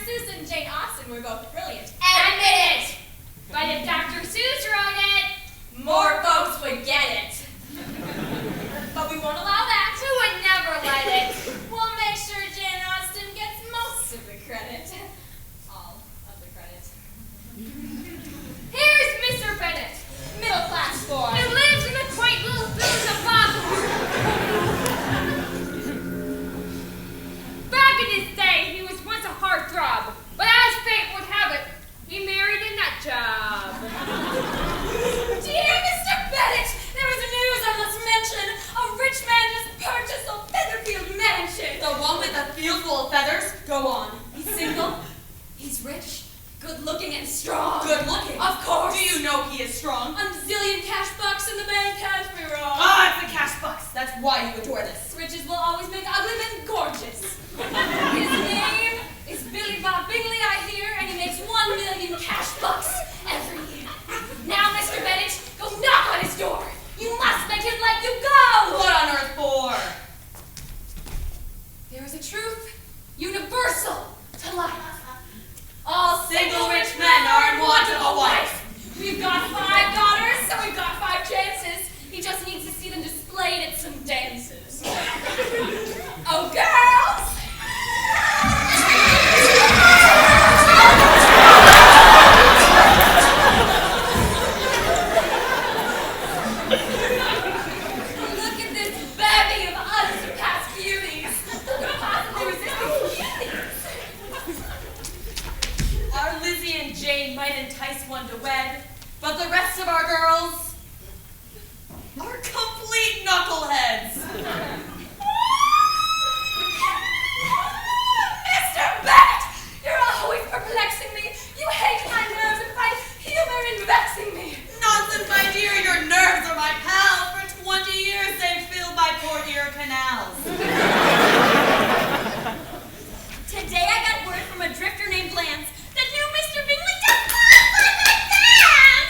Seuss and Jane Austen were both brilliant. Admit it! But if Dr. Seuss wrote it, more folks would get it. But we won't allow that. we would never let it. We'll make sure Jane Austen gets most of the credit. All of the credit. Here's Mr. Bennet, Middle-class boy. who lives in the quaint little village of Boston. Back in his day, he was once a heartthrob, but as fate would have it, he married a nut job. Dear Mr. Bennet, there is news I must mention. A rich man just purchased a Featherfield mansion. The one with a field full of feathers? Go on. He's single. He's rich. Good-looking and strong. Good-looking? Of course. Do you know he is strong? A zillion cash bucks in the bank can't be wrong. Ah, it's the cash bucks. That's why you adore this. Riches will always make ugly men gorgeous. His name is Bingley, I hear, and he makes 1 million cash bucks every year. Now, Mr. Bennet, go knock on his door. You must make him let you go. What on earth for? There is a truth universal to life. All single rich men are in want of a wife. We've got 5 daughters, so we've got 5 chances. He just needs to see them displayed at some dances. Oh, girls! Look at this bevy of unsurpassed beauties. Who could possibly resist these beauties? Our Lizzie and Jane might entice one to wed, but the rest of our girls are complete knuckleheads. Mr. Bennet, you're always perplexing me. You hate my nerves and find humor in vexing me. Nonsense, my dear, your nerves are my pals. For 20 years they've filled my poor ear canals. Today I got word from a drifter named Lance that new Mr. Bingley just lost like that.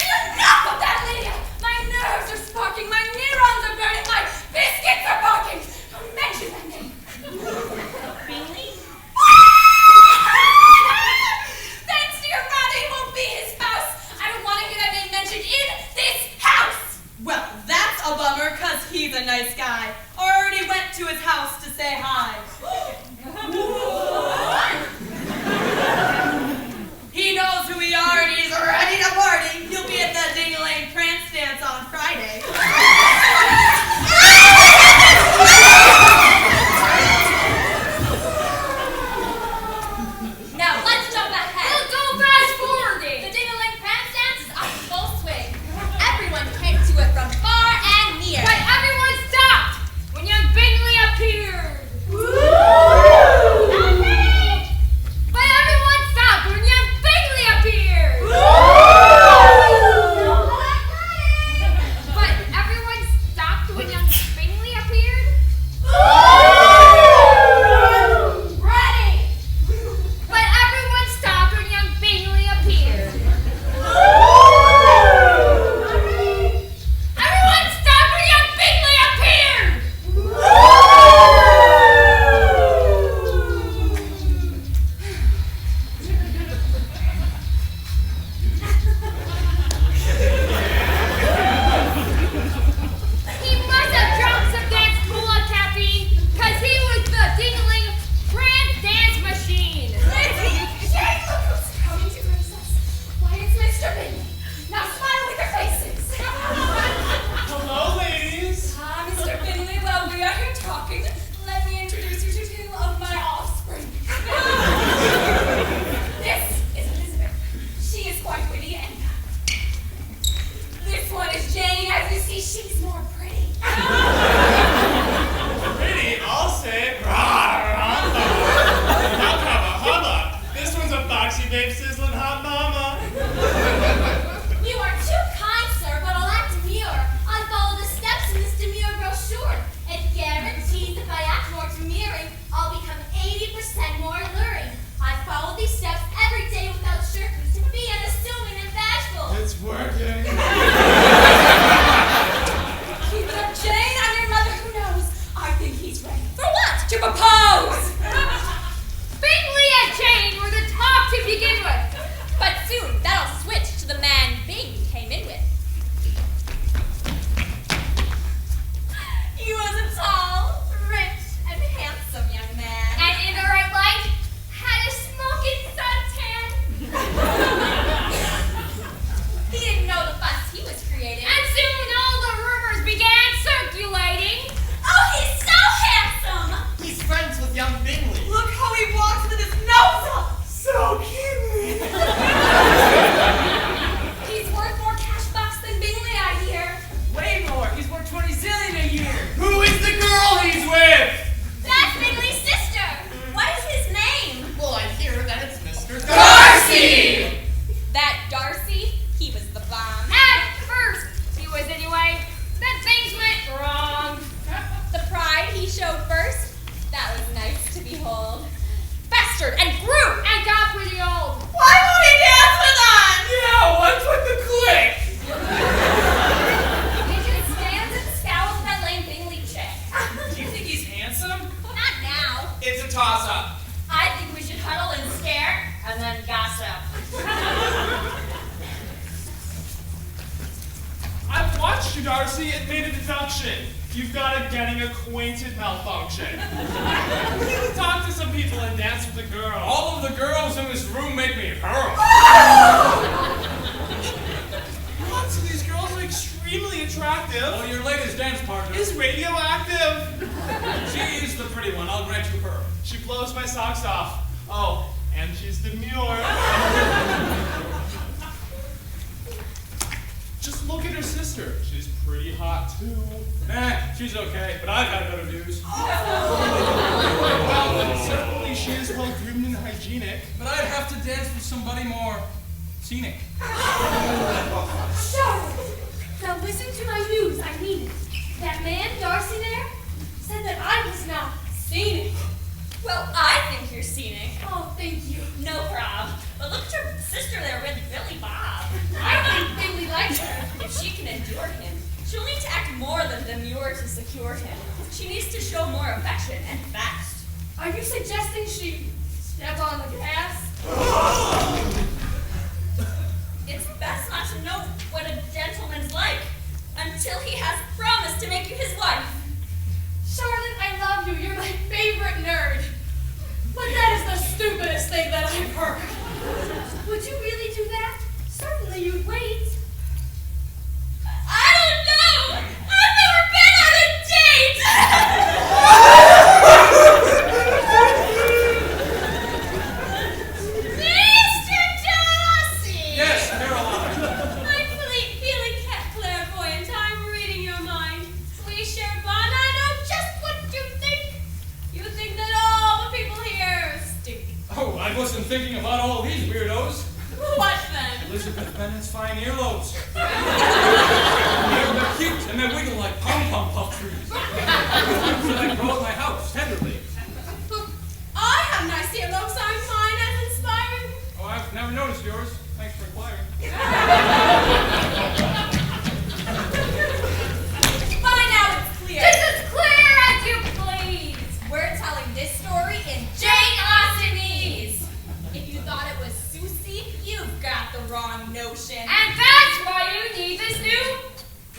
Enough of that, Lydia. My nerves are sparking, my neurons are burning, my biscuits are barking. Don't mention that name. Bingley? Thanks to your father, he won't be his spouse. I don't want to hear that name mentioned in this house. Well, that's a bummer, 'cause he's a nice guy. Already went to his house to say hi. He knows who we are and he's ready to party. He'll be at the Ding-a-Lane Prance dance on Friday. Now let's jump ahead. We'll go fast forwarding. The Ding-a-Ling Prance dance is on full swing. Everyone came to it from far and near. But everyone stopped when young Bingley appeared. But everyone stopped when young Bingley appeared. But everyone stopped when young Bingley appeared. Ready! But everyone stopped when young Bingley appeared. Everyone stopped when young Bingley appeared. He must have drunk some dance cola caffeine, 'cause he was the dingling Prance dance machine. Jane, look who's coming to grace us. Why, it's Mr. Bingley. Now smile with your faces. Hello, ladies. Ah, Mr. Bingley, while we are here talking, let me introduce you to 2 of my offspring. This is Elizabeth. She is quite witty, and this one is Jane. As you see, she's more pretty. Pretty, I'll say. Rah, rah, rah. Now, hubba. This one's a foxy babe sizzling hot mama. You are too kind, sir, but I'll act demure. I follow the steps in this demure brochure. It guarantees if I act more demurring, I'll become 80% more alluring. I follow these steps every day without shirking to be unassuming and bashful. It's working. Keep it up, Jane. I'm your mother. Who knows? I think he's ready. For what? To propose. Bingley and Jane were the talk Darcy, it made a deduction. You've got a getting acquainted malfunction. You talk to some people and dance with the girls. All of the girls in this room make me hurl. Lots of these girls are extremely attractive. Oh, your latest dance partner Is radioactive. She is the pretty one, I'll grant you her. She blows my socks off. Oh, and she's demure. Just look at her sister. She's pretty hot too. She's okay, but I've had better news. Well, certainly she is well groomed and hygienic. But I'd have to dance with somebody more scenic. Charlotte, now listen to my news. I mean it. That man, Darcy there, said that I was not scenic. Well, I think you're scenic. Oh, thank you. No problem. But look at your sister there with Billy Bob. I think Bingley likes her. If she can endure him, she'll need to act more than demure to secure him. She needs to show more affection and fast. Are you suggesting she step on the gas? It's best not to know what a gentleman's like until he has promised to make you his wife. Charlotte, I love you. You're my favorite nerd. But that is the stupidest thing that I've heard. Would you really do that? Certainly you'd wait. I don't know. I've never been on a date. Mr. Darcy. Yes, Caroline. My feeling kept clairvoyant. I'm reading your mind. We share bond. I know just what you think. You think that all the people here stink. Oh, I wasn't thinking about all these weirdos. What then? Elizabeth Bennet's fine earlobes. They're cute and they wiggle like pom-pom puff trees. So I grow at my house, tenderly. I have nice earlobes. I find as inspiring. Oh, I've never noticed yours. Thanks for inquiring. By now it's clear. Just as clear as you please. We're telling this story in Jane Austenese. If you thought it was Susie, you've got the wrong notion. And that's why you need this new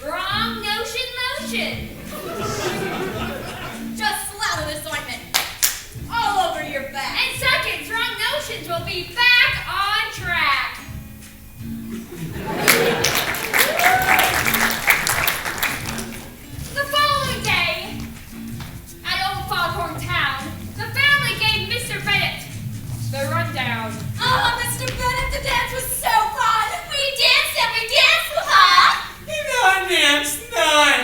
wrong notion lotion. Just slather this ointment all over your back. In seconds, wrong notions will be back on track. The following day, at Old Foghorn Town, the family gave Mr. Bennett the rundown. Oh, Mr. Bennett, the dance was so fun. We danced and we danced, Papa. None, dance, none.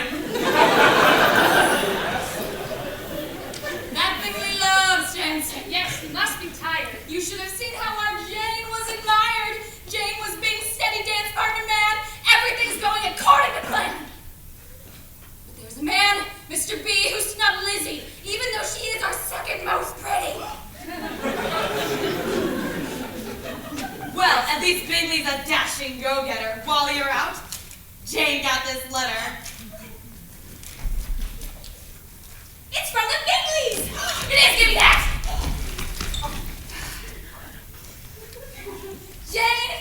That Bingley loves dancing. Yes, he must be tired. You should have seen how our Jane was admired. Jane was being steady dance partner man. Everything's going according to plan. But there's a man, Mr. B, who snubbed Lizzie, even though she is our second most pretty. Well, at least Bingley's a dashing go-getter. While you're out, Jane got this letter. It's from the Bingleys! It is, give me that! Jane,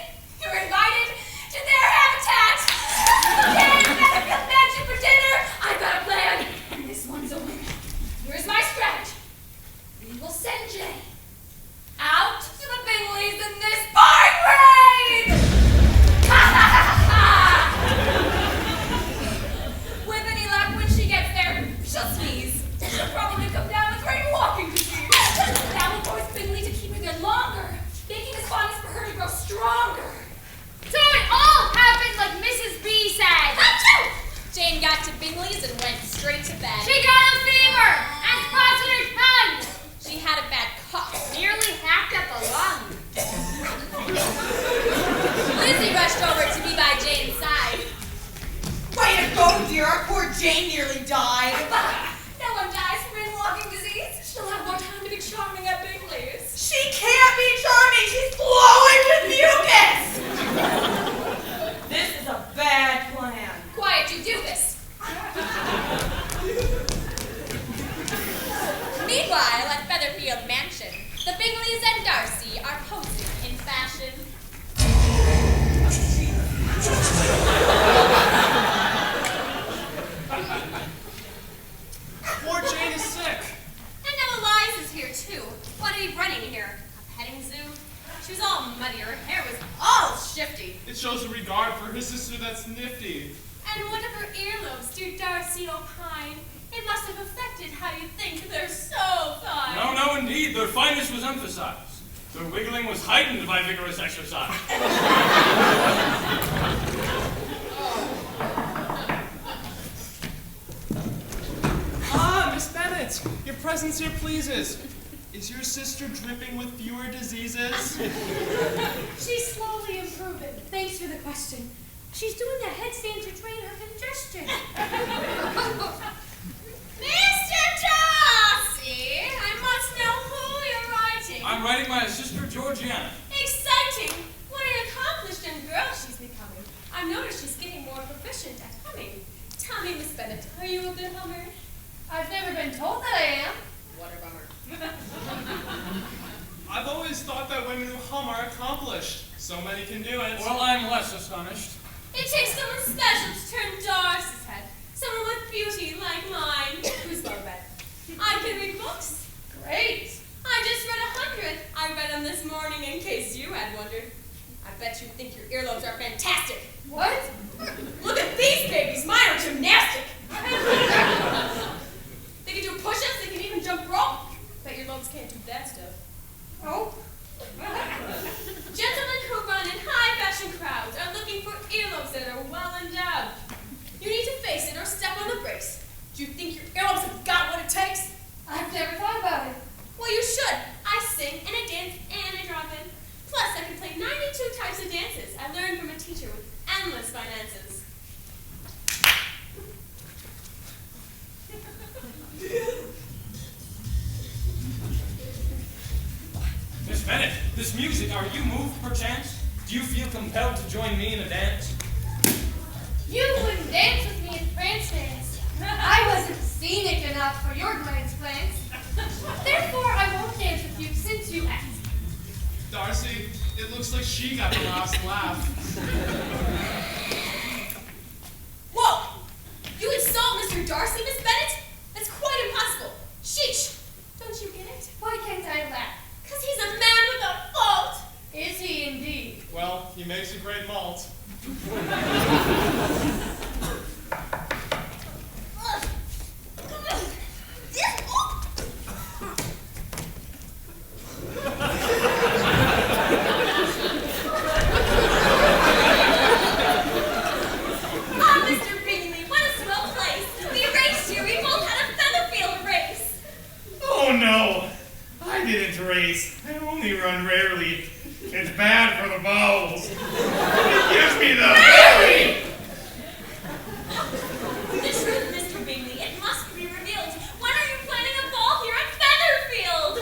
you're invited to their habitat! Jane, Featherfield mansion for dinner! I've got a plan, and this one's a winner. Here's my strategy. We will send Jane out to the Bingleys in this barn raid! Ha ha ha ha! With any luck, when she gets there, she'll sneeze. She'll probably come down with rain walking disease. That will force Bingley to keep her there longer, making his bodies for her to grow stronger. So it all happened like Mrs. B said. Achoo! Jane got to Bingley's and went straight to bed. She got a fever and spots in her tongue. She had a bad cough. Nearly hacked up a lung. Lizzie rushed over to be by Jane's side. Way to go, dear. Our poor Jane nearly died. No one dies from rain walking disease. She'll have more time to be charming at Bingley's. She can't be charming. She's flowing with mucus. This is a bad plan. Quiet, you doofus. Meanwhile, at Featherfield Mansion, the Bingleys and Darcy are posing in fashion. She was all muddy. Her hair was all shifty. It shows a regard for her sister that's nifty. And what of her earlobes, dear Darcy opine? It must have affected how you think they're so fine. No, no, indeed. Their fineness was emphasized. Their wiggling was heightened by vigorous exercise. Ah, Miss Bennet, your presence here pleases. Is your sister dripping with fewer diseases? She's slowly improving. Thanks for the question. She's doing a headstand to drain her congestion. Mr. Darcy, I must know who you're writing. I'm writing my sister Georgiana. Exciting! What an accomplished young girl she's becoming. I've noticed she's getting more proficient at humming. Tell me, Miss Bennet, are you a good hummer? I've never been told that I am. What a bummer. I've always thought that women who hum are accomplished. So many can do it. Well, I'm less astonished. It takes someone special to turn Darcy's head. Someone with beauty like mine. Who's well read? I can read books. Great. I just read 100. I read them this morning in case you had wondered. I bet you think your earlobes are fantastic. What? Look at these babies. Mine are gymnastic. They can do push-ups. They can even jump rope. Bet your lobes can't do that stuff. Oh. Gentlemen who run in high-fashion crowds are looking for earlobes that are well endowed. You need to face it or step on the brakes. Do you think your earlobes have got what it takes? I've never thought about it. Well, you should. I sing and I dance and I drop in. Plus, I can play 92 types of dances I learned from a teacher with endless finances. Miss Bennet, this music, are you moved perchance? Do you feel compelled to join me in a dance? You wouldn't dance with me in France dance. I wasn't scenic enough for your glance plans. Therefore, I won't dance with you since you asked. Darcy, it looks like she got the last laugh. Whoa! You insult Mr. Darcy, Miss Bennet? That's quite impossible. Sheesh! Don't you get it? Why can't I laugh? Because he's a man without fault. Is he indeed? Well, he makes a great malt. Mr. Bingley, what a swell place. We raced here. We both had a Featherfield race. Oh no, I didn't race. I only run rarely. It's bad for the bowels. It gives me the The truth, Mr. Bingley, it must be revealed. When are you planning a ball here at Featherfield?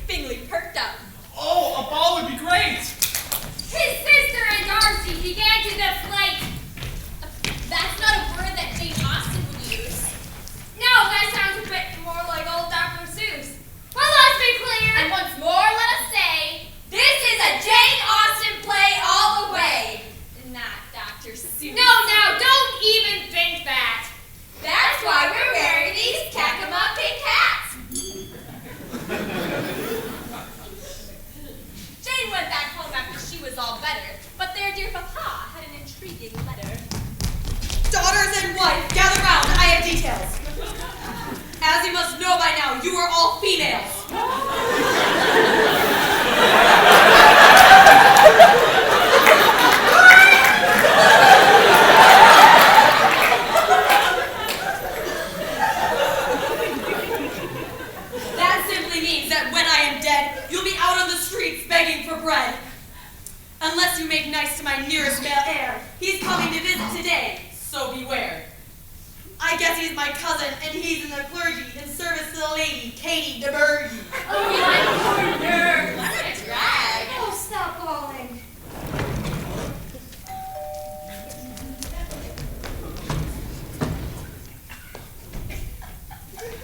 Bingley perked up. Oh, a ball would be great! His sister and Darcy began to deflate. That's not a word that Jane Austen would use. No, that sounds a bit more like old Dr. Seuss. Well, let's be clear. And once more, let us say, this is a Jane Austen play all the way. Not Dr. Seuss. No, now, don't even think that. That's why we're wearing these Kakama pink hats. Jane went back home after she was all better, but their dear papa had an intriguing letter. Daughters and wife, gather round. I have details. As you must know by now, you are all females. That simply means that when I am dead, you'll be out on the streets begging for bread. Unless you make nice to my nearest male heir. He's coming to visit today, so beware. I guess he's my cousin, and he's in the clergy in service to the lady, Katie de Bergy. Oh, my poor nerve. What a drag. Oh, stop bawling.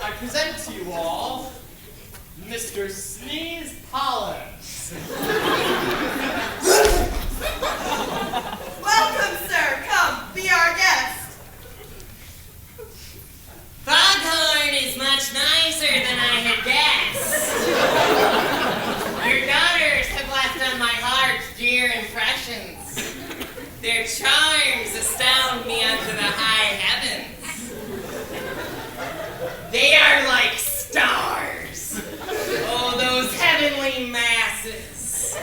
I present to you all Mr. Sneeze Hollins. Welcome, sir. Come, be our guest. Foghorn is much nicer than I had guessed. them my heart's dear impressions. Their charms astound me unto the high heavens. They are like stars. Oh, those heavenly masses.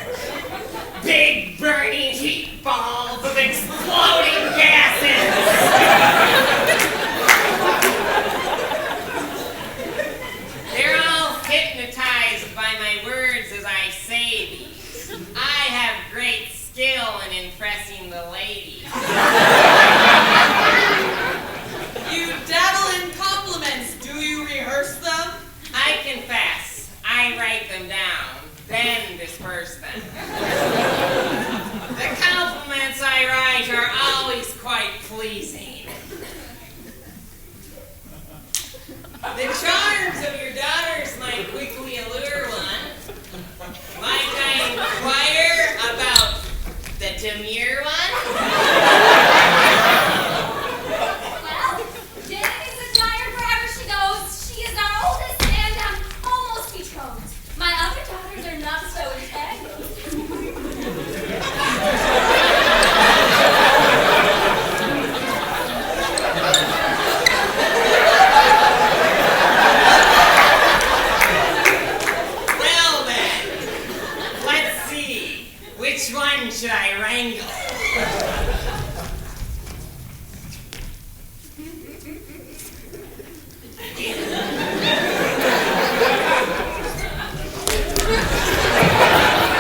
Big burning heat balls of exploding gases. They're all hypnotized by my words as I say these. I have great skill in impressing the ladies. You dabble in compliments. Do you rehearse them? I confess, I write them down, then disperse them. The compliments I write are always quite pleasing. The charms of your daughters might quickly allure one. Might I inquire about the demure one? Well, Janet is admired wherever she goes. She is our oldest and almost betrothed. My other daughters are not so entangled. Well then, let's see. Which one should I wrangle?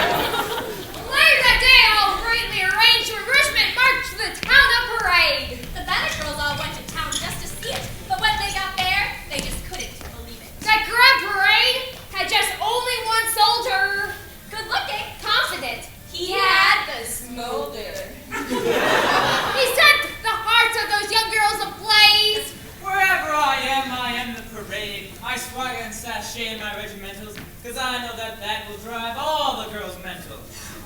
Later that day, all greatly arranged refreshment marched to the town of parade. The Bennett girls all went to town just to see it, but when they got there, they just couldn't believe it. That grand parade had just only one soldier. Good looking, Confident. he had the smolder. He set the hearts of those young girls ablaze. Wherever I am the parade. I swagger and sashay in my regimentals, because I know that will drive all the girls mental.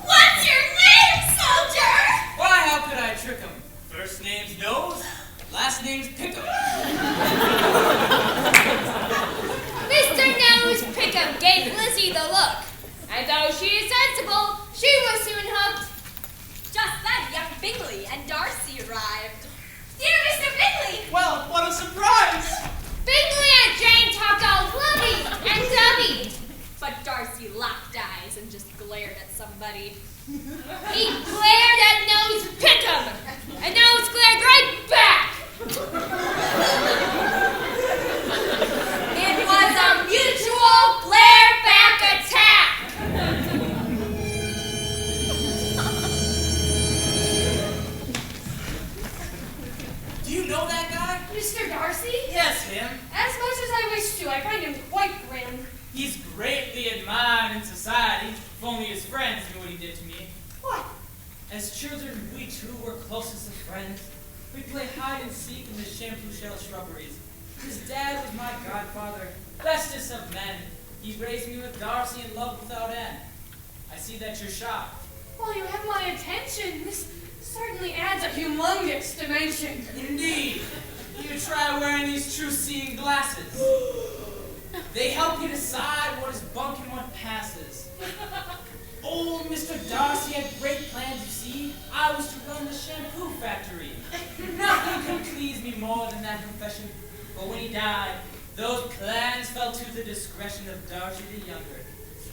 What's your name, soldier? Why, how could I trick 'em? First name's Nose, last name's Pick'em. Mr. Nose Pickham gave Lizzie the look, and though she is sensible, she was soon hooked. Just then, young Bingley and Darcy arrived. Dear Mr. Bingley! Well, what a surprise! Bingley and Jane talked all lovey and dovey. But Darcy locked eyes and just glared at somebody. He glared at Nose Pickham, and Nose glared right back. It was a mutual glare-back attack! Do you know that guy? Mr. Darcy? Yes, him. As much as I wish to, I find him quite grim. He's greatly admired in society. If only his friends knew what he did to me. What? As children, we two were closest of friends. We played hide and seek in the shampoo shell shrubberies. His dad was my godfather, bestest of men. He raised me with Darcy in love without end. I see that you're shocked. Well, you have my attention. This certainly adds a humongous dimension. Indeed. You try wearing these true-seeing glasses. They help you decide what is bunk and what passes. Old Mr. Darcy had great plans, you see. I was to run the shampoo factory. Nothing could please me more than that profession. But when he died, those plans fell to the discretion of Darcy the Younger,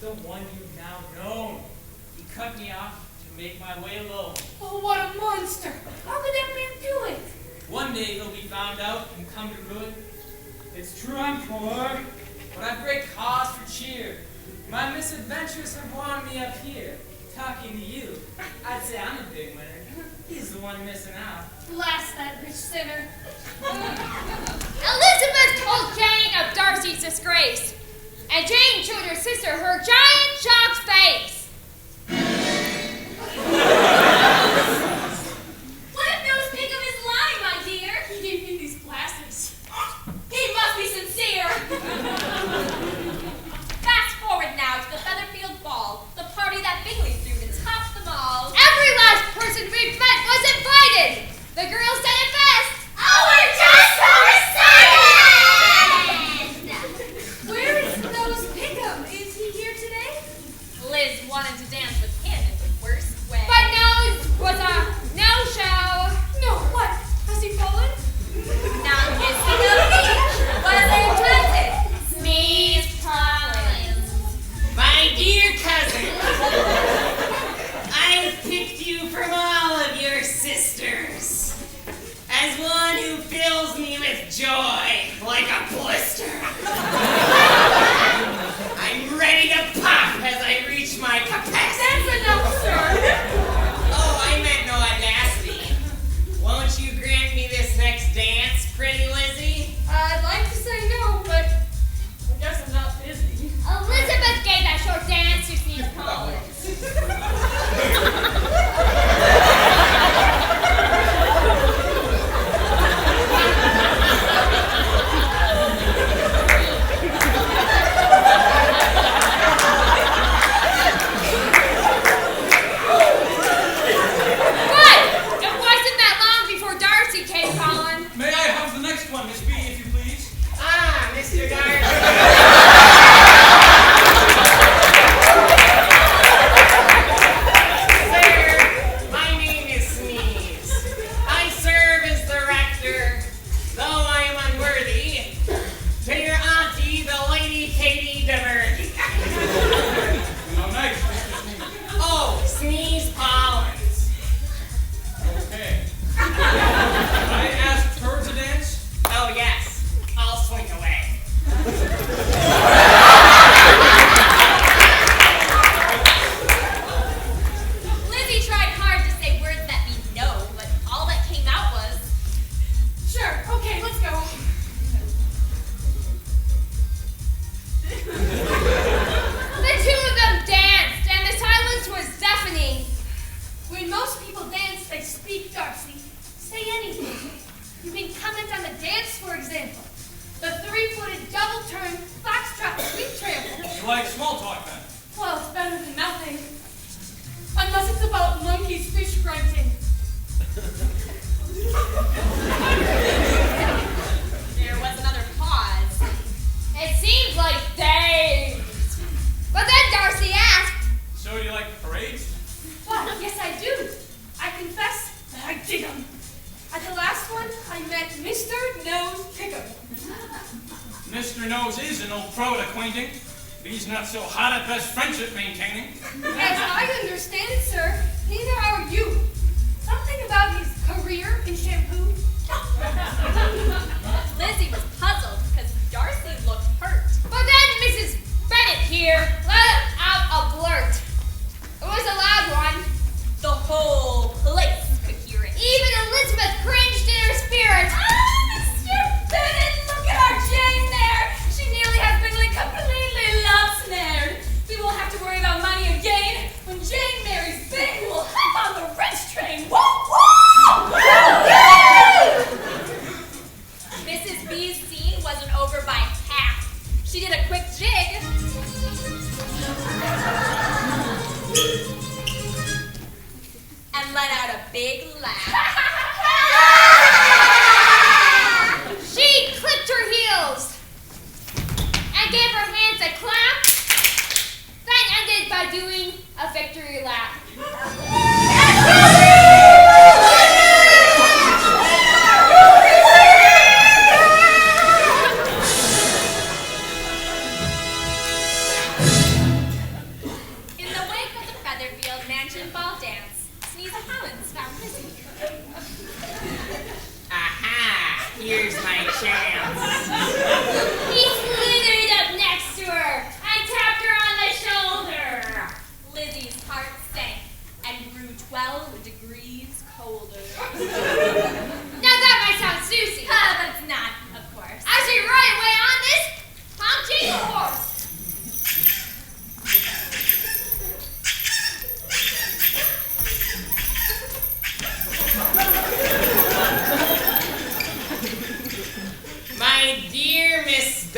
the one you've now known. He cut me off to make my way alone. Oh, what a monster! How could that man do it? One day he'll be found out and come to ruin. It's true I'm poor, but I've great cause for cheer. My misadventures have wound me up here. Talking to you, I'd say I'm a big winner. He's the one missing out. Blast that rich sinner. Elizabeth told Jane of Darcy's disgrace, and Jane showed her sister her giant shocked face. What if Nose Pickham is lying, my dear? He gave me these glasses. He must be sincere! Fast forward now to the Featherfield ball, the party that Bingley threw to top them all. Every last person we've met was invited. The girls said it best. Oh, we're just so excited! Where is Nose Pickham? Is he here today? wanted to dance with him in the worst way. But Nose was a no-show. No, what? Has he fallen? Not missing a beat was implanted. Sneeze pollen. My dear cousin, I've picked you from all of your sisters as one who fills me with joy like a blister. I'm ready to pop as I reach my capacity. That's enough, sir. Oh, I meant no audacity. Won't you grant me this next dance, pretty Lizzie? I'd like to say no, but I guess I'm not busy. Elizabeth gave that short dance to Sneeze Collins. It wasn't that long before Darcy came, Colin. May I have the next one, Miss B, if you please? Ah, Mr. Darcy. Sir, my name is Sneeze. I serve as the rector, though I am unworthy, to your auntie, the Lady Katie DeVerde. How nice, Mr. Sneeze. Oh, Sneeze Pollins. Okay. I asked her to dance. Oh, yes. I'll swing away. Lizzie tried hard to say words that mean no, but all that came out was, Sure, okay, let's go. The two of them danced, and the silence was deafening. When most people dance, they speak, Darcy. Say anything. You can comment on the dance, for example. The three-footed double turn, foxtrot, sweep trample. You like small talk, then? Well, it's better than nothing. Unless it's about monkeys fish grunting. there was another pause. It seems like days. But then Darcy asked, So do you like parades? well, yes I do. I confess that I dig 'em. At the last one, I met Mr. Nose Pickup. Mr. Nose is an old pro at acquainting, but he's not so hot at best friendship maintaining. As I understand it, sir, neither are you. Something about his career in shampoo? Lizzie was puzzled because Darcy looked hurt. But then Mrs. Bennett here let out a blurt. It was a loud one. The whole place could hear it. Even Elizabeth cringed in her spirit. Ah, Mr. Bennett, look at our Jane there. She nearly has Bingley completely love-snared. We won't have to worry about money again. When Jane marries Bing, we'll hop on the rich train. Whoa, whoa! Mrs. B's scene wasn't over by half. She did a quick jig. And let out a big laugh. She clipped her heels and gave her hands a clap, then ended by doing a victory lap. In the wake of the Featherfield Mansion Ball Dance, Sneeze Collins found Lizzie. Aha! Here's my chance. He slithered up next to her and tapped her on the shoulder. Lizzie's heart sank and grew 12 degrees colder. Now that might sound Susie. But it's not, of course. I should right away on this honking horse. My dear Miss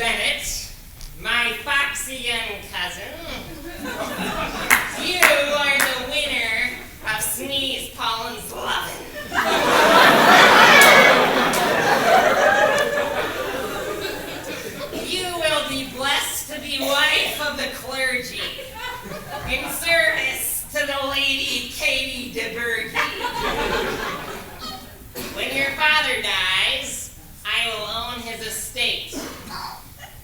Lady Katie de Bergy. When your father dies, I will own his estate.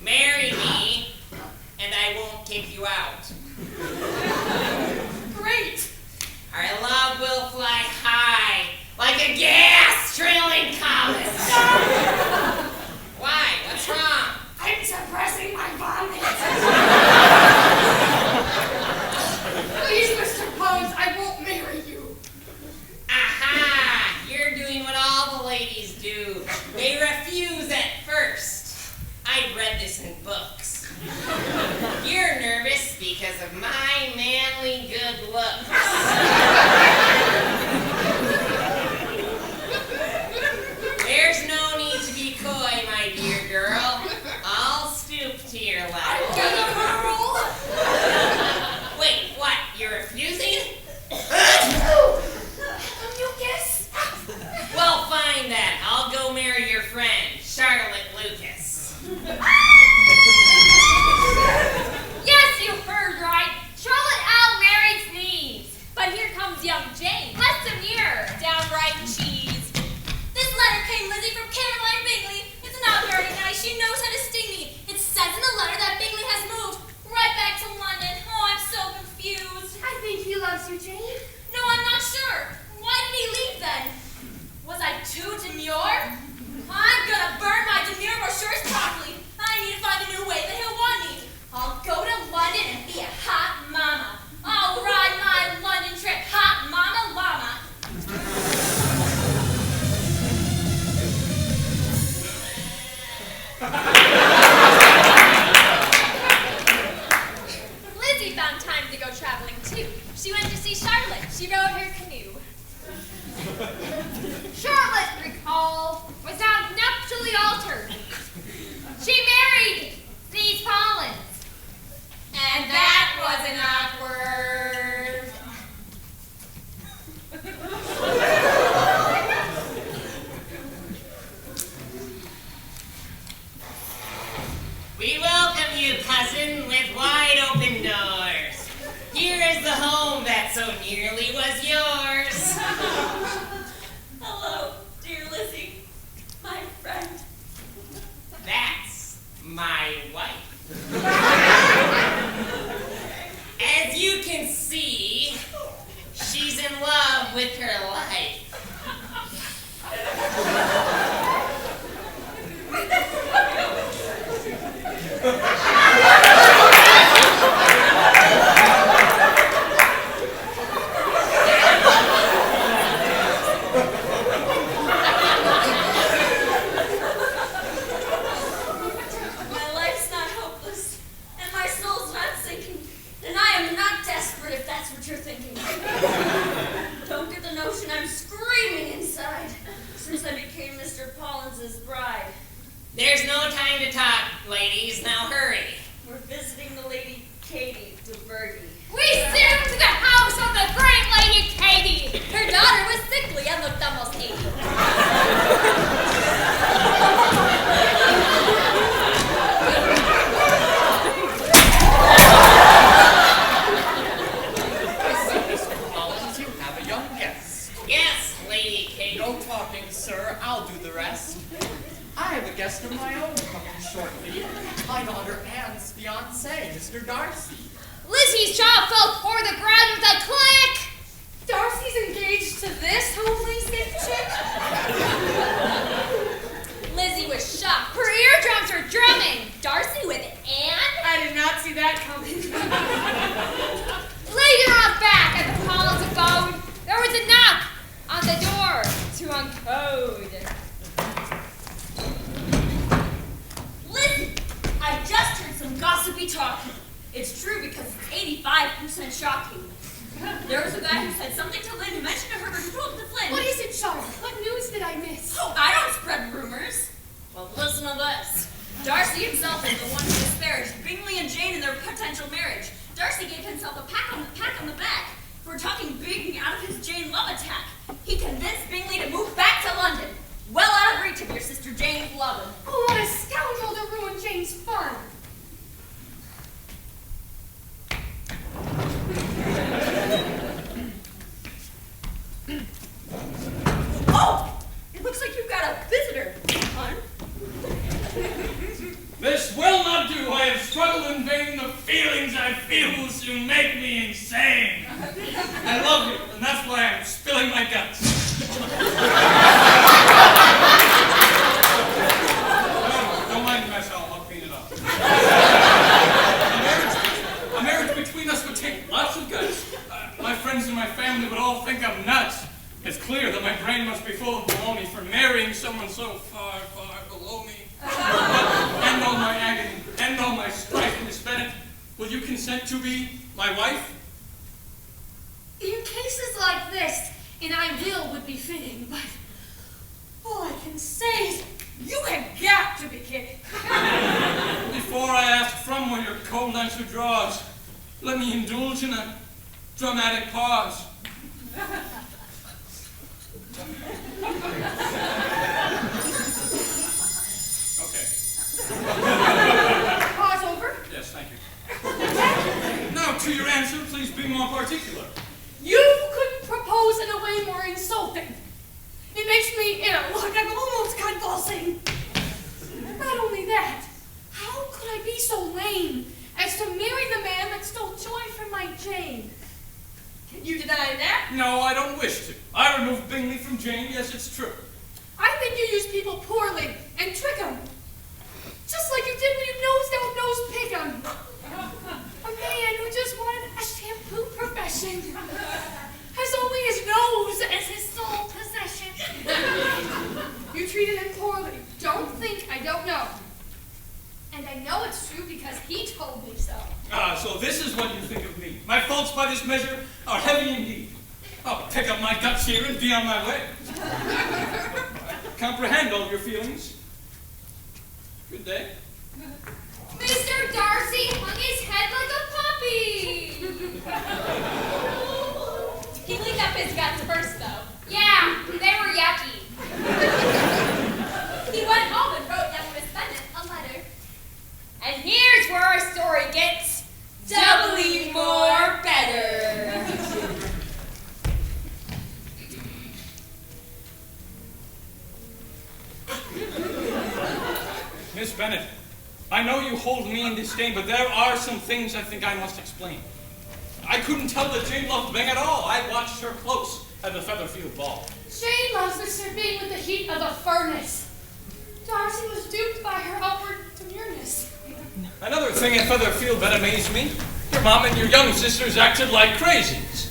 Marry me, and I won't kick you out. Great. Our love will fly high, like a gas-trailing comet. Why? What's wrong? I'm suppressing my vomit. Please, Mr. Bones, I won't marry you. Aha! You're doing what all the ladies do. They refuse at first. I've read this in books. You're nervous because of my manly good looks. There's no need to be coy, my dear girl. I'll stoop to your level. Wait, what? You're refusing? Lucas. Well, fine then. I'll go marry your friend, Charlotte Lucas. Yes, you heard right. Charlotte Al married Sneeze. But here comes young Jane. Plus demure, downright cheese. This letter came, Lizzie, from Caroline Bingley. It's not very nice. She knows how to sting me. It says in the letter that Bingley has moved right back to London. Oh, I'm so confused. I think he loves you, Jane. No, I'm not sure. Why did he leave then? Was I too demure? I'm gonna burn my demure brochures properly. I need to find a new way that he'll want me. I'll go to London and be a hot mama. I'll ride my London trip, hot mama llama. Lizzie found time to go traveling too. She went to see Charlotte. She rode her canoe. Charlotte, recall, was now nuptially altered. She married Sneeze Collins. And that wasn't awkward. We welcome you, cousin, with wide open doors. Here is the home that so nearly was yours. Hello, dear Lizzie, my friend. That's my wife. As you can see, she's in love with her life. My life's not hopeless, and my soul's not sinking, and I am not desperate if that's what you're thinking. Don't get the notion I'm screaming inside since I became Mr. Pollins's bride. There's no time to talk, ladies. Now hurry. We're visiting the Lady Katie de Bergy. We soon to the house of the great Lady Katie. Her daughter was sickly and looked almost 80. Mr. Collins, you have a young guest. Yes, Lady Kate. No talking, sir. I'll do the rest. I have a guest of my own coming shortly. My daughter Anne's fiancé, Mr. Darcy. Lizzie's jaw fell toward the ground with a click. Darcy's engaged to this homely sick chick? Lizzie was shocked. Her eardrums were drumming. Darcy with Anne? I did not see that coming. Later on back at the Collins abode, there was a knock on the door to uncode. Lizzie, I just heard some gossipy talk. It's true because it's 85% shocking. There was a guy who said something to Lynn who mentioned to her who told it to Flynn. What is it, Charlotte? What news did I miss? Oh, I don't spread rumors. Well, listen to this. Darcy himself is the one who disparaged Bingley and Jane in their potential marriage. Darcy gave himself a pat on the back for talking Bingley out of his Jane love attack. He convinced Bingley to move back to London, well out of reach of your sister Jane's lover. Oh, what a scoundrel to ruin Jane's fun. I love you, and that's why I'm spilling my guts. No, don't mind the mess, I'll clean it up. A marriage between us would take lots of guts. My friends and my family would all think I'm nuts. It's clear that my brain must be full of baloney for marrying someone so far, far below me. End all my agony, end all my strife, Miss Bennett. Will you consent to be my wife? In cases like this, an I will would be fitting, but all I can say is you have got to be kidding. Before I ask from where your cold answer draws, let me indulge in a dramatic pause. Okay. Pause over. Yes, thank you. Now, to your answer, please be more particular. You couldn't propose in a way more insulting. It makes me ill, like I'm almost convulsing. Not only that, how could I be so lame as to marry the man that stole joy from my Jane? Can you deny that? No, I don't wish to. I removed Bingley from Jane, yes, it's true. I think you use people poorly and trick them. Just like you did when you nosed out Nose Pickham. A man who just wanted a shampoo profession. Has only his nose as his sole possession. You treated him poorly. Don't think I don't know. And I know it's true because he told me so. So this is what you think of me. My faults by this measure are heavy indeed. I'll pick up my guts here and be on my way. Comprehend all your feelings. Good day. Mr. Darcy hung his head like a puppy. He cleaned up his guts first, though. Yeah, they were yucky. He went home and wrote young Miss Bennet a letter. And here's where our story gets doubly more better. Miss Bennet, I know you hold me in disdain, but there are some things I think I must explain. I couldn't tell that Jane loved Bing at all. I watched her close at the Featherfield ball. Jane loves Mr. Bing with the heat of a furnace. Darcy was duped by her outward demureness. Another thing at Featherfield that amazed me, your mom and your young sisters acted like crazies.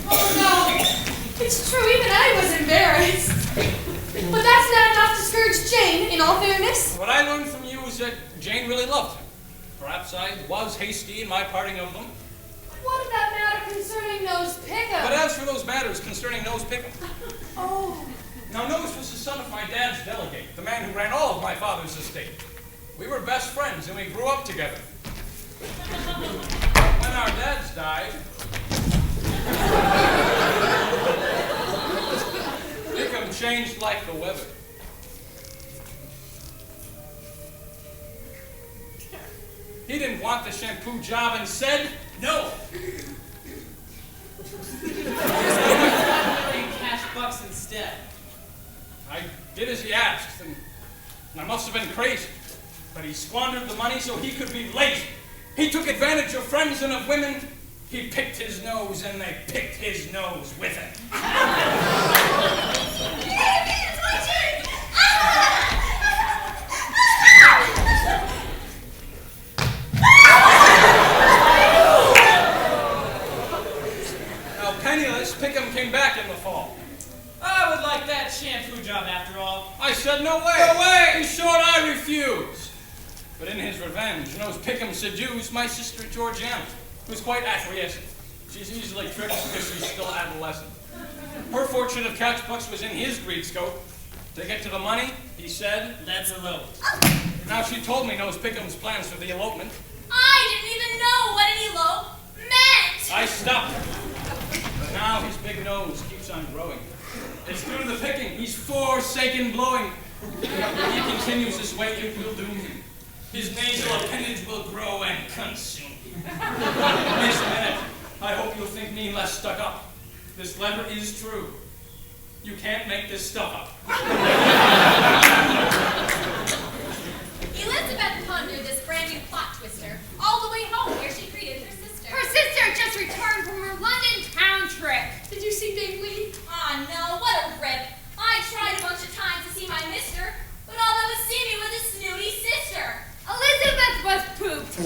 Oh no, it's true, even I was embarrassed. But that's not enough to discourage Jane, in all fairness. What I learned from you is that Jane really loved him. Perhaps I was hasty in my parting of them. What about matter concerning Nose Pickham? But as for those matters concerning Nose Pickham, Oh. now Nose was the son of my dad's delegate, the man who ran all of my father's estate. We were best friends and we grew up together. When our dads died, Wickham changed like the weather. He didn't want the shampoo job and said no. Cash bucks instead. I did as he asked, and I must have been crazy. But he squandered the money so he could be lazy. He took advantage of friends and of women. He picked his nose, and they picked his nose with him. Now, penniless, Pickham came back in the fall. I would like that shampoo job after all. I said, no way. No way. In short, I refused. But in his revenge, Nose Pickham seduced my sister Georgiana, who's quite acquiescent. She's easily tricked because she's still adolescent. Her fortune of catch bucks was in his greed scope. To get to the money, he said, let's elope. Now she told me Nose Pickham's plans for the elopement. I didn't even know what an elope meant. I stopped her. But now his big nose keeps on growing. It's due to the picking. He's forsaken blowing. If he continues this way, it will doom him. His nasal appendage will grow and consume him. Miss Bennett, I hope you'll think me less stuck up. This letter is true. You can't make this stuff up. Elizabeth pondered this brand new plot twister all the way home where she greeted her sister. Her sister just returned from her London town trip. Did you see Bingley? Ah, no, what a rip. I tried a bunch of times to see my mister, but all that would see me was his snooty sister. Elizabeth was pooped.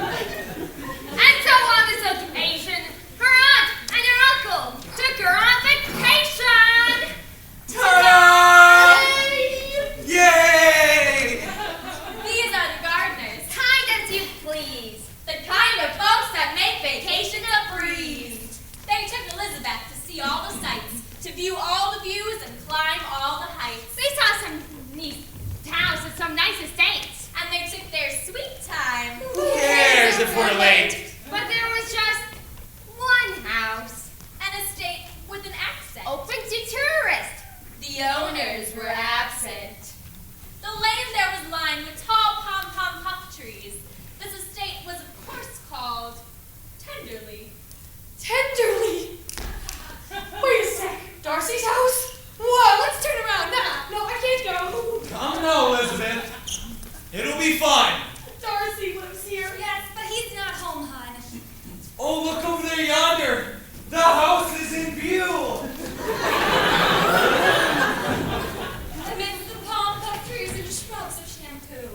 And so on this occasion, her aunt and her uncle took her on vacation. Ta-da! Yay! These are the gardeners, Kind as you please. the kind of folks that make vacations a breeze. They took Elizabeth to see all the sights, to view all the views and climb all the heights. We saw some neat towns with some nice estates. And they took their sweet time. Who cares if we're late? But there was just one house An estate with an accent. open to tourists. The owners were absent. The lane there was lined with tall pom-pom puff trees. This estate was of course called Tenderly. Tenderly. Wait a sec. Darcy's house? Whoa, let's turn around. No, I can't go. Come now, Elizabeth. It'll be fine. Darcy lives here. Yes, but he's not home, hon. Oh, look over there yonder. The house is in view. Amidst the palm puff trees and shrubs of shampoo.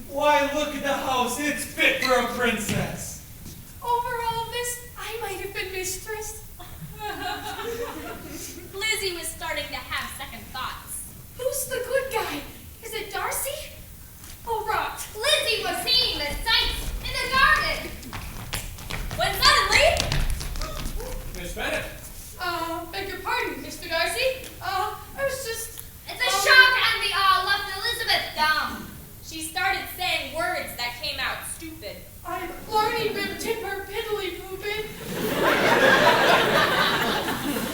Why, look at the house. It's fit for a princess. Over all of this, I might have been mistress. Lizzie was starting to have second thoughts. Who's the good guy? Is it Darcy? Oh, rot. Lizzie was seeing the sights in the garden. When suddenly, Miss Bennett. Beg your pardon, Mr. Darcy. I was just... It's a shock and we all left Elizabeth dumb. she started saying words that came out stupid. I'm Blarney Rib Tipper Piddly Poopin.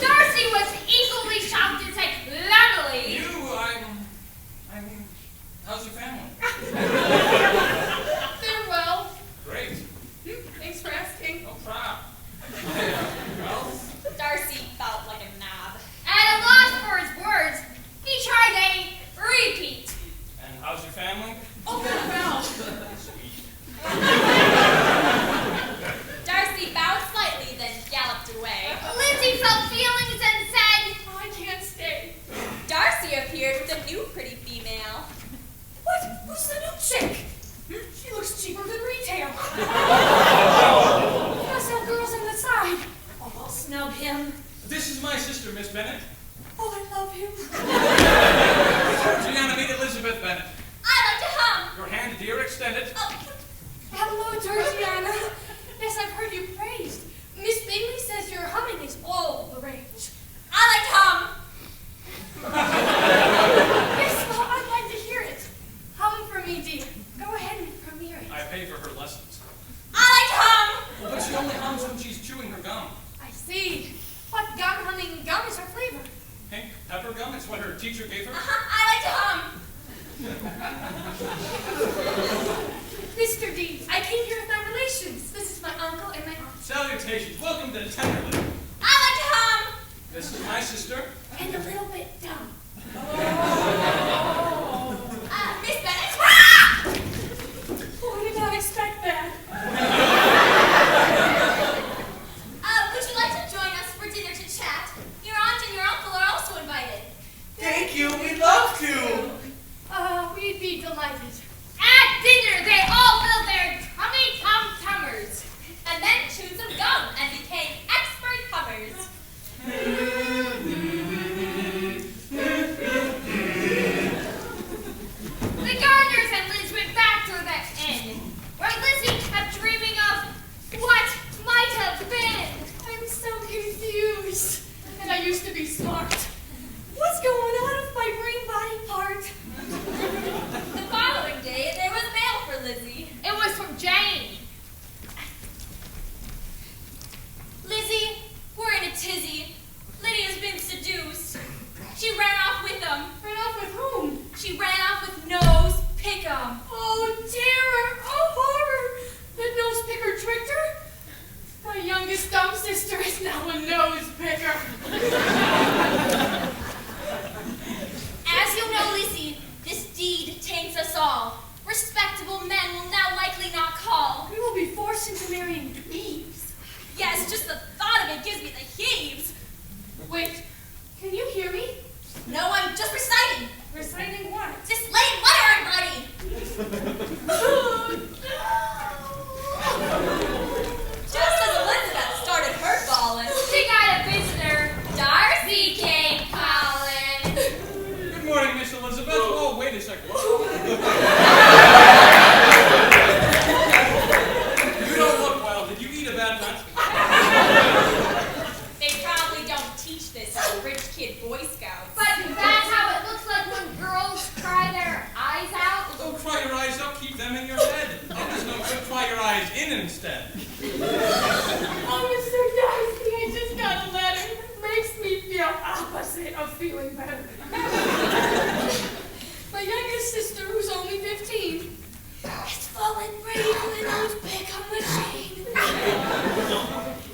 Darcy was equally shocked and said, "Lovely." How's your family? They're well. Great. Thanks for asking. No problem. Well, Darcy felt like a knob. At a loss for his words, he tried a repeat. and how's your family? Oh, they're well. Sweet. Darcy bowed slightly, then galloped away. Lizzie felt feelings and said, I can't stay. Darcy appeared with a new pretty female. What? Who's the new chick? She looks cheaper than retail. Must have girls on the side. Oh, I'll snub him. This is my sister, Miss Bennett. Oh, I love him. Georgiana, meet Elizabeth Bennett. I like to hum. Your hand, dear, extended. Oh, Hello, Georgiana. Yes, I've heard you praised. Miss Bingley says your humming is all the rage. I like to hum. Yes, well, I'd like to hear it. Hum for me, dear. Go ahead and premiere it. I pay for her lessons. I like to hum. But she only hums when she's chewing her gum. I see. What gum humming gum is her flavor? Pink pepper gum, it's what her teacher gave her. I like to hum. Mr. Deeds, I came here with my relations. This is my uncle and my aunt. Salutations. Welcome to Tenderly. I like to hum. This is my sister. And a little bit dumb. Miss Bennett. Oh, I did not expect that. Would you like to join us for dinner to chat? Your aunt and your uncle are also invited. Thank you. We'd love to. We'd be delighted. at dinner they all filled their tummy-tum-tummers. And then chewed some gum and became expert hummers. Respectable men will now likely not call. We will be forced into marrying dweebs. Yes, just the thought of it gives me the heaves. Wait, can you hear me? No, I'm just reciting. Reciting what? This late letter I'm writing. Just as Elizabeth started her bawling. She got a visitor. Darcy came calling. Good morning, Miss Elizabeth. Oh, wait a second. You don't look well. Did you eat a bad nut? They probably don't teach this at rich kid Boy Scouts. But that's how it looks like when girls cry their eyes out. Don't cry your eyes up. Keep them in your head. That is no good. Cry your eyes in instead. Oh, Mr. Darcy, I just got a letter. Makes me feel opposite of feeling better. My youngest sister, who's only 15, has fallen bravely in old Wickham machine.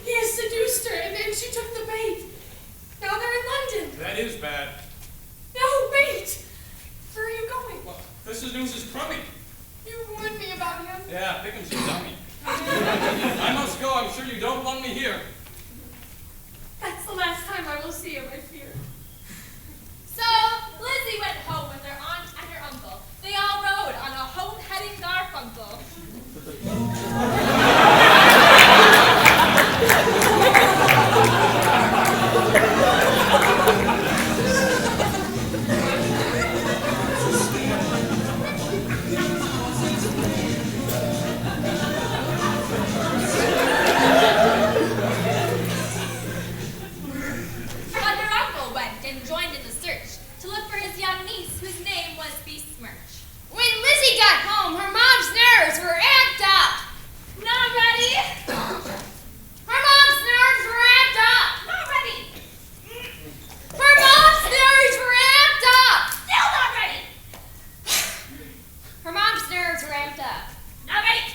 He has seduced her, and then she took the bait. Now they're in London. That is bad. No, wait. Where are you going? Well, this news is crummy. You warned me about him. Yeah, Pickham's a dummy. I must go. I'm sure you don't want me here. That's the last time I will see him, I fear. So, Lizzie went home with her aunt and her uncle. They all rode on a home-heading Garfunkel. But her uncle went and joined in the search to look for his young niece, whose name was Besmirch. When Lizzie got home, her mom's nerves were amped up. Not ready? Her mom's nerves were amped up. Not ready. Her mom's nerves were amped up. Still not ready. Her mom's nerves were amped up. Not ready.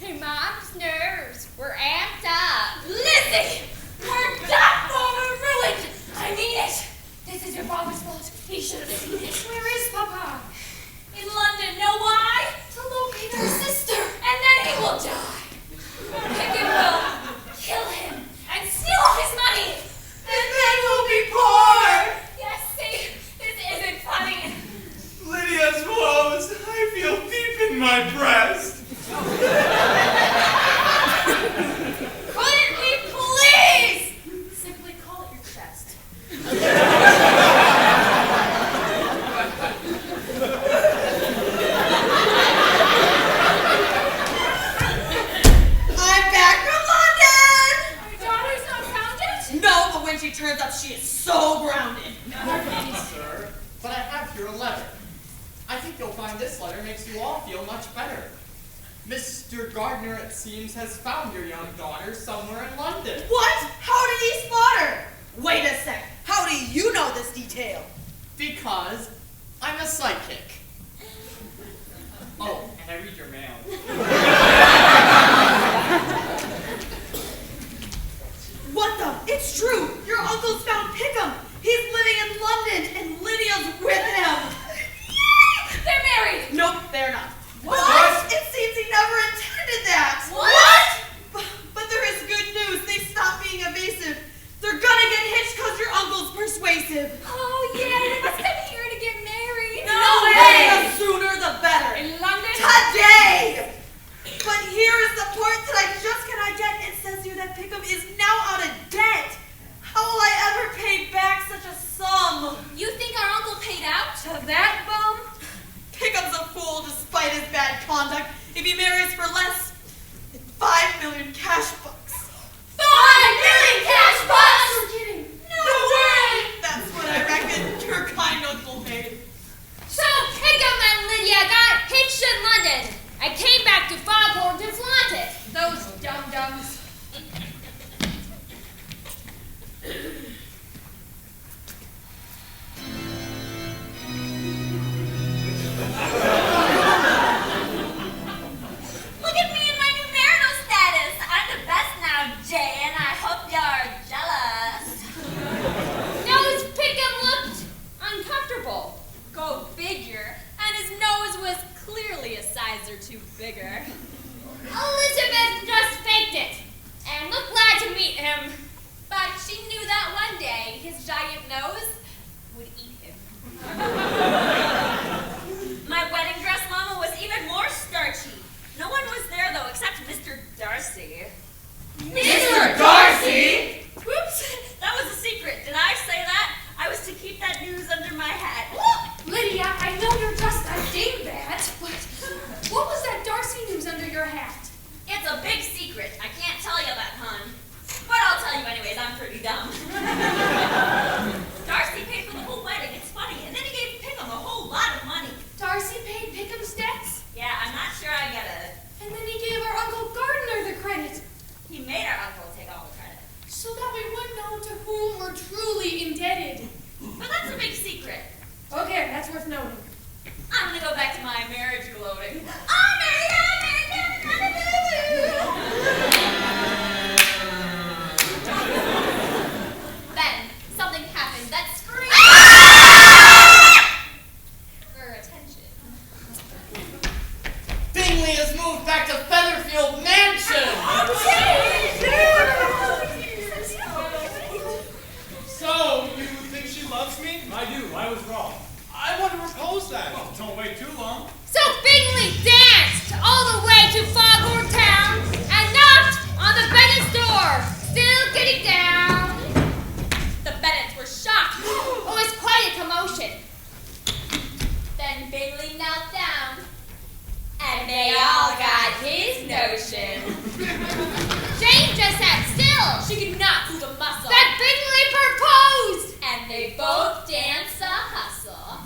Her mom's nerves were amped up. Lizzie! We're done for. We're ruined. I mean it. This is your father's fault. He should have seen it. Where is Papa? In London. Know why? To locate her sister. And then he will die. Pickett will kill him and steal all his money. And then we'll be poor. Yes, see? This isn't funny. Lydia's woes, I feel deep in my breast. Couldn't we please? Simply call it your chest. I'm back from London! Our daughter's not found yet? No, but when she turns up, she is so grounded. Sir, but I have here a letter. I think you'll find this letter makes you all feel much better. Mr. Gardner, it seems, has found your young daughter somewhere in London. What? How did he spot her? Wait a sec. How do you know this detail? Because I'm a psychic. Oh, and I read your mail. What the? It's true. Your uncle's found Pickham. He's living in London, and Lydia's with him. They're married. Nope, they're not. What? It seems he never intended that. What? But there is good news. They stopped being evasive. They're gonna get hitched because your uncle's persuasive. Oh, yeah. Let's come here to get married. No way! The sooner the better. In London? Today! But here is the part that I just cannot get. It says here that Pickham is now out of debt. How will I ever pay back such a sum? You think our uncle paid out? To that bum? Pickham's a fool despite his bad conduct. If he marries for less than 5 million cash bucks. 5 million cash bucks! You're kidding. No way! That's what I reckon your kind uncle made. So Pickham and Lydia got hitched in London. I came back to Foghorn to flaunt it. Those dum-dums. Look at me and my new marital status. I'm the best nose was clearly a size or two bigger. Elizabeth just faked it and looked glad to meet him. But she knew that one day his giant nose would eat him. My wedding dress, Mama, was even more starchy. No one was there, though, except Mr. Darcy. Mr. Darcy! Whoops! That was a secret. Did I say that? I was to keep that news under my hat. Lydia, I know you're just a dingbat, but what was that Darcy news under your hat? It's a big secret. I can't tell you that, hon. But I'll tell you anyways. I'm pretty dumb. Darcy paid for the whole wedding. It's funny. And then he gave Pickham a whole lot of money. Darcy paid Pickham's debts? Yeah, I'm not sure I get it. And then he gave our Uncle Gardner the credit. He made our uncle take all the credit. So that we would know to whom we're truly indebted. But that's a big secret. Okay, that's worth noting. I'm gonna go back to my marriage gloating. I'm married. Then something happened that screamed for attention. Bingley has moved back to Featherfield Mansion! So, you think she loves me? I do. I was wrong. I want to propose that. Well, don't wait too long. So Bingley danced all the way to Foghorn Town and knocked on the Bennett's door, still getting down. The Bennets were shocked. It was quite a commotion. Then Bingley knelt down, and they all got his notion. Jane just sat still. She could not move a muscle. That Bingley proposed. And they both danced a hustle.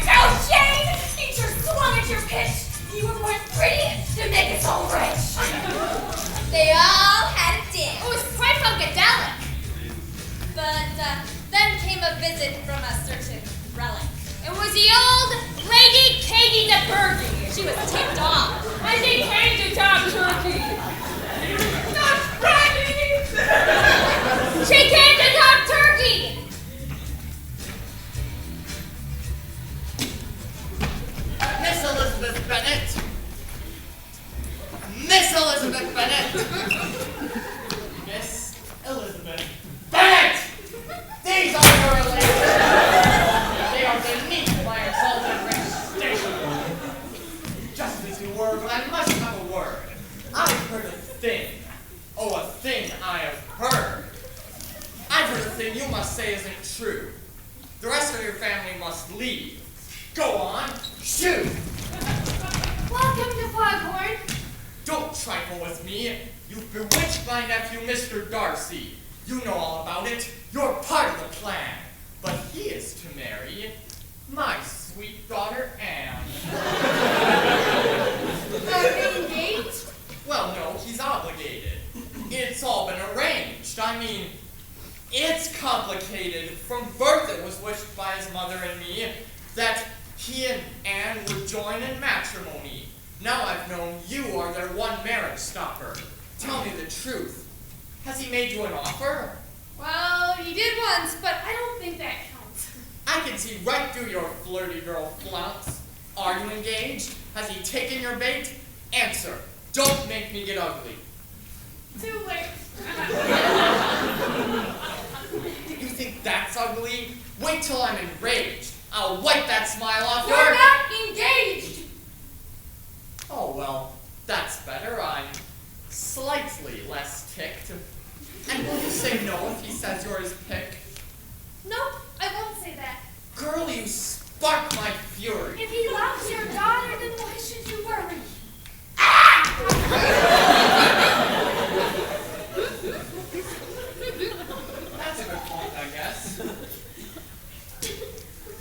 Now, Jane, you just swung at your pitch. You were born pretty to make us all rich. They all had a dance. It was quite funkadelic. But then came a visit from a certain relic. It was the old Lady Katie de Burgh. She was tipped off. And they came to talk turkey. Not ready. She came to talk turkey. Miss Elizabeth Bennet! Miss Elizabeth Bennet! Miss Elizabeth Bennet! These are your relations! They are beneath my exalted rich station. Just as you were, but I must have a word. I've heard a thing. Oh, a thing I have heard. I've heard a thing you must say isn't true. The rest of your family must leave. Go on, shoot! Welcome to Foghorn. Don't trifle with me. You've bewitched my nephew, Mr. Darcy. You know all about it. You're part of the plan. But he is to marry my sweet daughter, Anne. Are they engaged? Well, no, he's obligated. It's all been arranged. I mean, it's complicated. From birth it was wished by his mother and me that he and Anne would join in matrimony. Now I've known you are their one marriage stopper. Tell me the truth. Has he made you an offer? Well, he did once, but I don't think that counts. I can see right through your flirty girl flounce. Are you engaged? Has he taken your bait? Answer. Don't make me get ugly. Too late. You think that's ugly? Wait till I'm enraged. I'll wipe that smile off We're your... not engaged. Oh, well, that's better. I'm slightly less ticked. And will you say no if he says you're his pick? Nope, I won't say that. Girl, you spark my fury. If he loves your daughter, then why should you worry? That's a good point, I guess.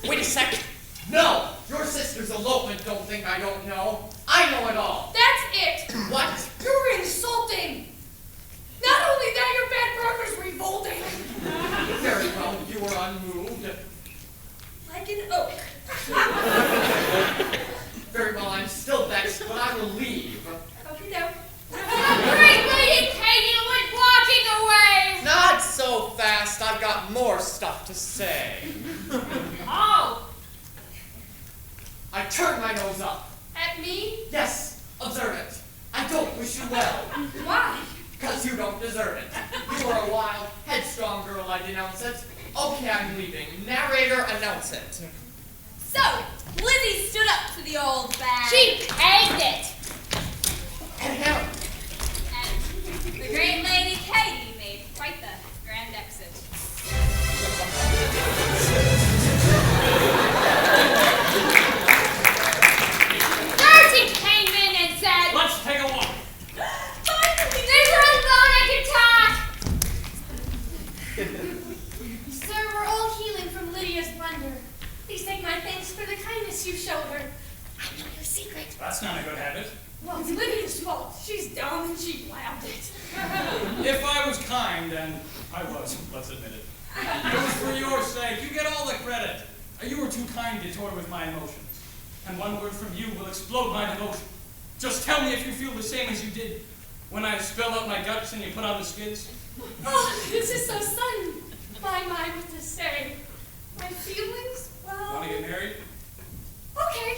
Wait a second. No! Your sister's elopement don't think I don't know. I know it all. That's it. What? You're insulting. Not only that, your bad brother's revolting. Very well, you were unmoved. Like an oak. to say. Oh, I turn my nose up. at me? Yes, observe it. I don't wish you well. Why? Because you don't deserve it. You are a wild, headstrong girl, I denounce it. Okay, I'm leaving. Narrator, announce it. So, Lizzie stood up to the old bag. She pegged it. And him. And the great Lady Katie made quite the grand exit. Darcy came in and said, Let's take a walk. "There's one bone I can talk." Sir, we're all healing from Lydia's blunder. Please take my thanks for the kindness you showed her. I know your secret. That's not a good habit. Well, it's Lydia's fault. She's dumb and she blabbed it. If I was kind, and I was, let's admit it, it was for your sake. You get all the credit. You were too kind to toy with my emotions. And one word from you will explode my devotion. Just tell me if you feel the same as you did when I spilled out my guts and you put on the skids. Oh, this is so sudden. My mind what to say. My feelings? Well... Want to get married? Okay.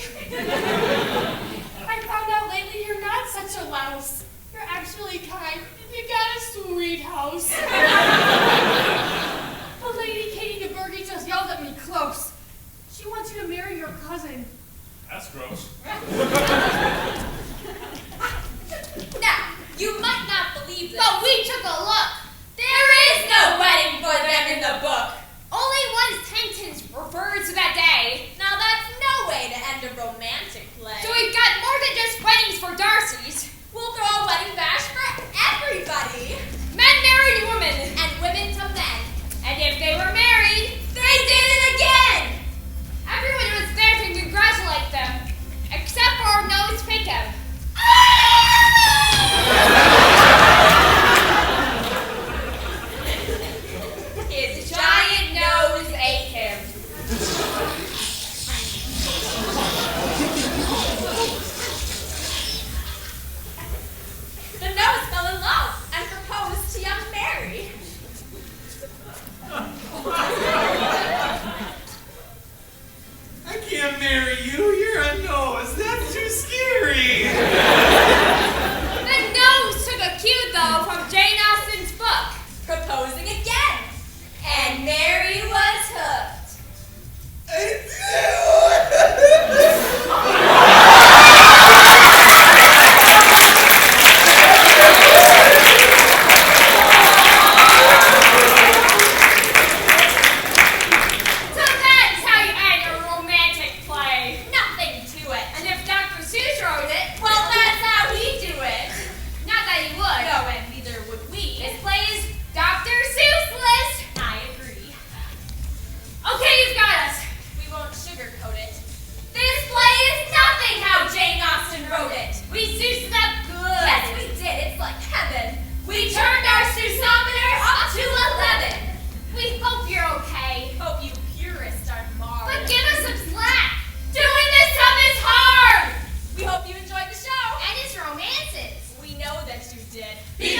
I found out lately you're not such a louse. You're actually kind, and you got a sweet house. The Lady Katie de Bergie just yelled at me close. She wants you to marry your cousin. That's gross. Now, you might not believe this, But we took a look. there is no wedding for them in the book. Only one's tensions referred to that day. Now that's no way to end a romantic play. So we've got more than just weddings for Darcy's. We'll throw a wedding bash for everybody. Men married women. And women to men. And if they were married, They did it again! everyone was there to congratulate them. Except for our nose Wickham. His giant nose ate him. The nose fell in love and proposed to young Mary. I can't marry you. You're a nose. That's too scary. The nose took a cue, though, from Jane Austen's book. Proposing again. And Mary was hooked. So that's how you end a romantic play. Nothing to it. And if Dr. Seuss wrote it, Well, that's how we do it. not that he would. No, and neither would we. This play is Dr. Seuss-less. I agree. Okay, you've got us. We won't sugarcoat it. This play is nothing how Jane Austen wrote it. We Seussed it up good. Yes, we did. It's like heaven. We turned our Seussnometer up to 11. We hope you're okay. Hope you purists aren't marred. But give us some slack. Doing this stuff is hard. We hope you enjoyed the show. And its romances. We know that you did. Because